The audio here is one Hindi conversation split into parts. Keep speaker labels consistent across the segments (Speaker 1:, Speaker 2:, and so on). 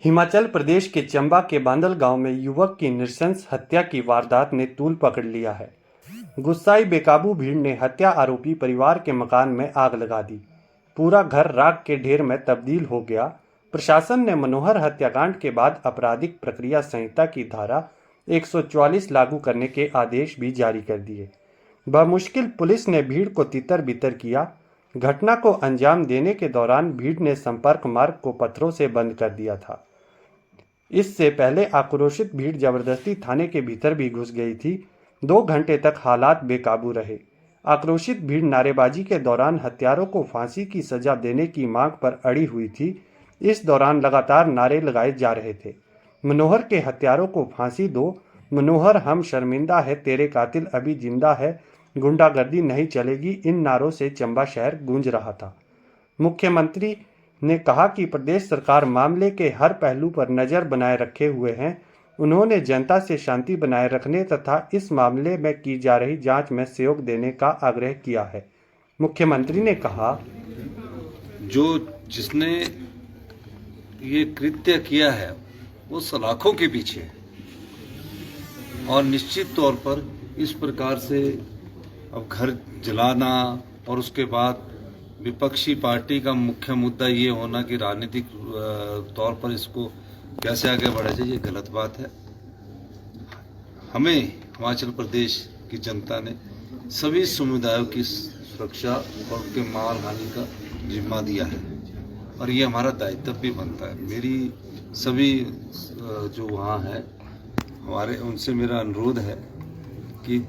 Speaker 1: हिमाचल प्रदेश के चंबा के बांदल गांव में युवक की नृशंस हत्या की वारदात ने तूल पकड़ लिया है। गुस्साई बेकाबू भीड़ ने हत्या आरोपी परिवार के मकान में आग लगा दी। पूरा घर राख के ढेर में तब्दील हो गया। प्रशासन ने मनोहर हत्याकांड के बाद आपराधिक प्रक्रिया संहिता की धारा 144 लागू करने के आदेश भी जारी कर दिए। बमुश्किल पुलिस ने भीड़ को तितर बितर किया। घटना को अंजाम देने के दौरान भीड़ ने संपर्क मार्ग को पत्थरों से बंद कर दिया था। इससे पहले आक्रोशित भीड़ जबरदस्ती थाने के भीतर भी घुस गई थी। 2 घंटे तक हालात बेकाबू रहे। आक्रोशित भीड़ नारेबाजी के दौरान हत्यारों को फांसी की सजा देने की मांग पर अड़ी हुई थी। इस दौरान लगातार नारे लगाए जा रहे थे, मनोहर के हत्यारों को फांसी दो, मनोहर हम शर्मिंदा है, तेरे कातिल अभी जिंदा है, गुंडागर्दी नहीं चलेगी। इन नारों से चंबा शहर गूंज रहा था। मुख्यमंत्री ने कहा कि प्रदेश सरकार मामले के हर पहलू पर नजर बनाए रखे हुए हैं। उन्होंने जनता से शांति बनाए रखने तथा इस मामले में की जा रही जांच में सहयोग देने का आग्रह किया है। मुख्यमंत्री ने कहा,
Speaker 2: जिसने ये कृत्य किया है वो सलाखों के पीछे है और निश्चित तौर पर इस प्रकार से अब घर जलाना और उसके बाद विपक्षी पार्टी का मुख्य मुद्दा ये होना कि राजनीतिक तौर पर इसको कैसे आगे बढ़ाया जाए, ये गलत बात है। हमें हिमाचल प्रदेश की जनता ने सभी समुदायों की सुरक्षा और उनके माल हानि का जिम्मा दिया है और ये हमारा दायित्व भी बनता है। मेरी सभी जो वहाँ हैं हमारे, उनसे मेरा अनुरोध है कि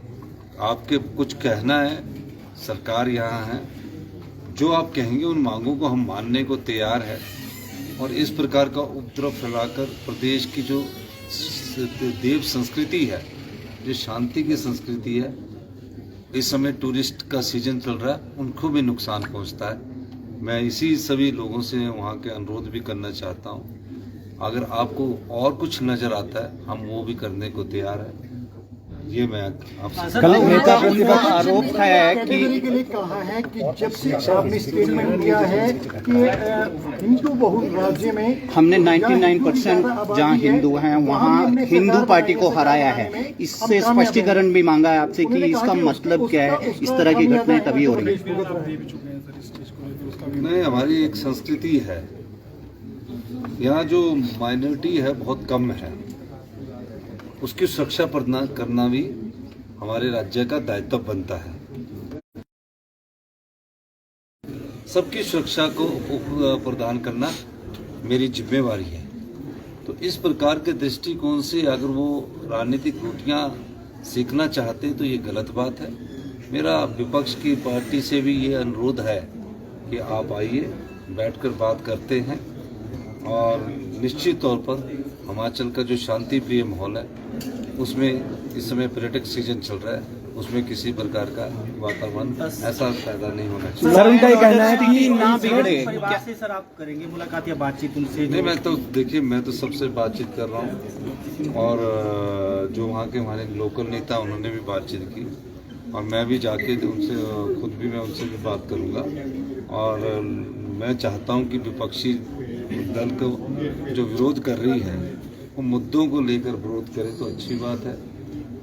Speaker 2: आपके कुछ कहना है, सरकार यहाँ है, जो आप कहेंगे उन मांगों को हम मानने को तैयार है। और इस प्रकार का उपद्रव फैलाकर प्रदेश की जो देव संस्कृति है, जो शांति की संस्कृति है, इस समय टूरिस्ट का सीजन चल रहा है, उनको भी नुकसान पहुंचता है। मैं इसी सभी लोगों से वहाँ के अनुरोध भी करना चाहता हूँ, अगर आपको और कुछ नज़र आता है हम वो भी करने को तैयार है। ये मैं आपसे
Speaker 3: कल नेता प्रतिपक्ष आरोप है
Speaker 4: कि कहा है कि जब से आपने स्टेटमेंट दिया है कि हिंदू बहुल राज्य में
Speaker 3: हमने 99% जहाँ हिंदू हैं वहाँ हिंदू पार्टी को हराया है, इससे स्पष्टीकरण भी मांगा है आपसे कि इसका मतलब क्या है, इस तरह की घटनाएं तभी हो रही है।
Speaker 2: नहीं, हमारी एक संस्कृति है, यहाँ जो माइनॉरिटी है बहुत कम है, उसकी सुरक्षा करना भी हमारे राज्य का दायित्व बनता है। सबकी सुरक्षा को प्रदान करना मेरी जिम्मेवारी है। तो इस प्रकार के दृष्टिकोण से अगर वो राजनीतिक रोटियां सीखना चाहते हैं तो ये गलत बात है। मेरा विपक्ष की पार्टी से भी ये अनुरोध है कि आप आइए, बैठकर बात करते हैं और निश्चित तौर पर हिमाचल का जो शांति प्रिय माहौल है उसमें इस समय पर्यटक सीजन चल रहा है, उसमें किसी प्रकार का वातावरण ऐसा पैदा नहीं होना चाहिए।
Speaker 3: सर उनका ये कहना है कि ना बिगड़े।
Speaker 5: क्या सर आप करेंगे मुलाकात या बातचीत उनसे?
Speaker 2: नहीं, मैं तो देखिए, मैं तो सबसे बातचीत कर रहा हूँ और जो वहाँ के हमारे लोकल नेता उन्होंने भी बातचीत की और मैं भी जाके उनसे खुद भी मैं उनसे भी बात करूँगा। और मैं चाहता हूँ कि विपक्षी दल को जो विरोध कर रही है वो मुद्दों को लेकर विरोध करे तो अच्छी बात है।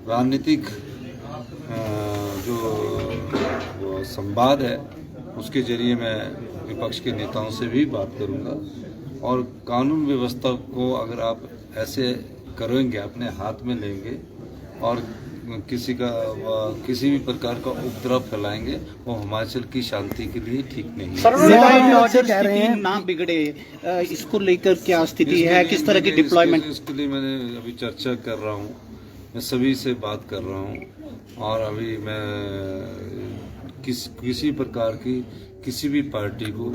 Speaker 2: राजनीतिक जो संवाद है उसके जरिए मैं विपक्ष के नेताओं से भी बात करूंगा और कानून व्यवस्था को अगर आप ऐसे करेंगे, अपने हाथ में लेंगे और किसी भी प्रकार का उपद्रव फैलाएंगे, वो हिमाचल की शांति के लिए ठीक नहीं है।
Speaker 3: कह रहे हैं ना बिगड़े, इसको लेकर क्या स्थिति है, किस तरह की डिप्लॉयमेंट?
Speaker 2: इसके लिए मैंने अभी चर्चा कर रहा हूँ, मैं सभी से बात कर रहा हूँ और अभी मैं किसी प्रकार की किसी भी पार्टी को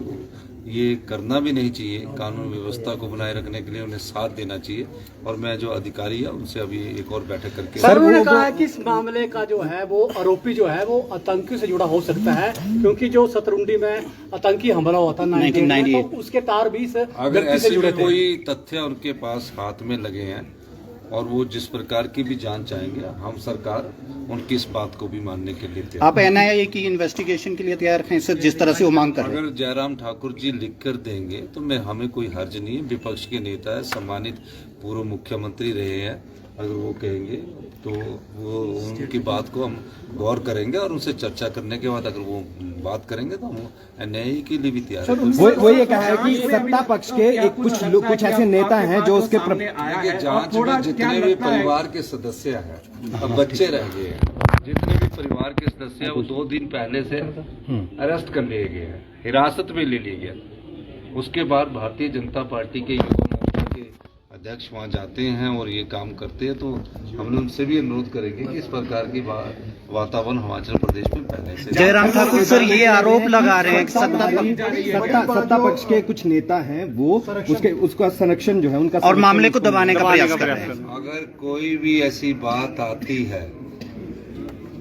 Speaker 2: ये करना भी नहीं चाहिए। कानून व्यवस्था को बनाए रखने के लिए उन्हें साथ देना चाहिए और मैं जो अधिकारी है उनसे अभी एक और बैठक करके
Speaker 5: सर उन्होंने कहा है कि इस मामले का जो है वो आरोपी जो है वो आतंकी से जुड़ा हो सकता है, क्योंकि जो सतरुंडी में आतंकी हमला हुआ था 1998 तो उसके तार भी इस
Speaker 2: अगर ऐसे कोई तथ्य उनके पास हाथ में लगे हैं और वो जिस प्रकार की भी जांच चाहेंगे हम सरकार उनकी इस बात को भी मानने के लिए तैयार
Speaker 3: आप एनआईए की इन्वेस्टिगेशन के लिए तैयार हैं सर, जिस तरह से वो मांग कर रहे हैं?
Speaker 2: अगर जयराम ठाकुर जी लिख कर देंगे तो हमें कोई हर्ज नहीं है। विपक्ष के नेता है, सम्मानित पूर्व मुख्यमंत्री रहे हैं, अगर वो कहेंगे तो वो उनकी बात को हम गौर करेंगे और उनसे चर्चा करने के बाद अगर वो बात करेंगे तो हम एनआईए के लिए भी तैयार हैं।
Speaker 6: वो ये कहा है कि सत्ता पक्ष के कुछ ऐसे नेता हैं जो उसके
Speaker 2: देखिए, जांच में जितने भी परिवार के सदस्य हैं, अब बच्चे रह गए हैं, जितने भी परिवार के सदस्य हैं वो 2 दिन पहले से अरेस्ट कर लिए गए हैं, हिरासत में ले लिए गए। उसके बाद भारतीय जनता पार्टी के युवा मोर्चा के अध्यक्ष वहाँ जाते हैं और ये काम करते हैं, तो हम उनसे भी अनुरोध करेंगे कि इस प्रकार की वातावरण हिमाचल प्रदेश में पहले से।
Speaker 3: जयराम ठाकुर सर ये आरोप लगा रहे हैं कि
Speaker 6: सत्ता पक्ष के कुछ नेता हैं वो उसका संरक्षण जो है उनका
Speaker 3: और मामले को दबाने का प्रयास कर रहे हैं।
Speaker 2: अगर कोई भी ऐसी बात आती है,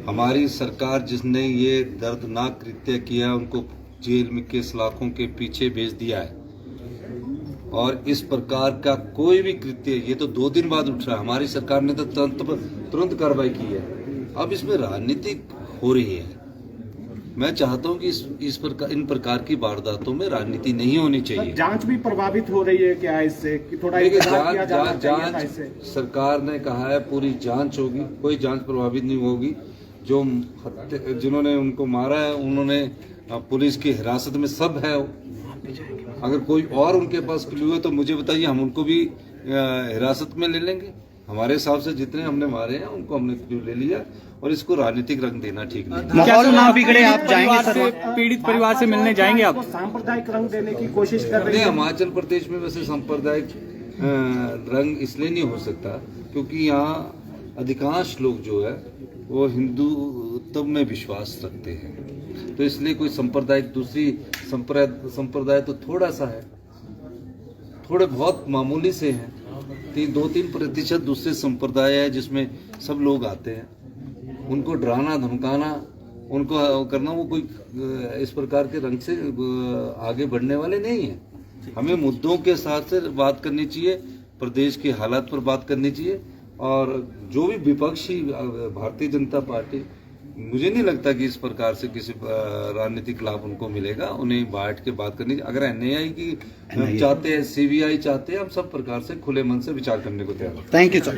Speaker 2: हमारी सरकार जिसने ये दर्दनाक कृत्य किया उनको जेल में के सलाखों के पीछे भेज दिया है, और इस प्रकार का कोई भी कृत्य, ये तो 2 दिन बाद उठ रहा है, हमारी सरकार ने तो तुरंत कार्रवाई की है। अब इसमें राजनीति हो रही है। मैं चाहता हूं कि इन प्रकार की वारदातों में राजनीति नहीं होनी चाहिए।
Speaker 6: जांच भी प्रभावित हो रही है क्या इससे कि थोड़ा
Speaker 2: जांच सरकार ने कहा है पूरी जांच होगी, कोई जांच प्रभावित नहीं होगी। जो जिन्होंने उनको मारा है उन्होंने पुलिस की हिरासत में सब है। अगर कोई और उनके पास क्लू है तो मुझे बताइए, हम उनको भी हिरासत में ले लेंगे। हमारे हिसाब से जितने हमने मारे हैं उनको हमने क्लू ले लिया, और इसको राजनीतिक रंग देना ठीक नहीं।
Speaker 3: माहौल ना बिगड़े, आप जाएंगे सर?
Speaker 6: पीड़ित परिवार से मिलने जाएंगे आप?
Speaker 4: सांप्रदायिक रंग देने की कोशिश कर रहे
Speaker 2: नहीं,
Speaker 4: हैं।
Speaker 2: हिमाचल प्रदेश में वैसे सांप्रदायिक रंग इसलिए नहीं हो सकता क्योंकि यहाँ अधिकांश लोग जो है वो हिंदुत्व में विश्वास रखते हैं, तो इसलिए कोई सांप्रदायिक दूसरी संप्रदाय तो थोड़ा सा है, थोड़े बहुत मामूली से हैं। 2-3% दूसरे संप्रदाय है जिसमें सब लोग आते हैं, उनको डराना धमकाना, उनको करना, वो कोई इस प्रकार के रंग से आगे बढ़ने वाले नहीं है। हमें मुद्दों के साथ से बात करनी चाहिए, प्रदेश के हालात पर बात करनी चाहिए, और जो भी विपक्षी भारतीय जनता पार्टी, मुझे नहीं लगता कि इस प्रकार से किसी राजनीतिक लाभ उनको मिलेगा। उन्हें बैठ के बात करनी, अगर एनआईए की चाहते हैं, सीबीआई चाहते हैं, हम सब प्रकार से खुले मन से विचार करने को तैयार हैं।
Speaker 3: Thank you sir.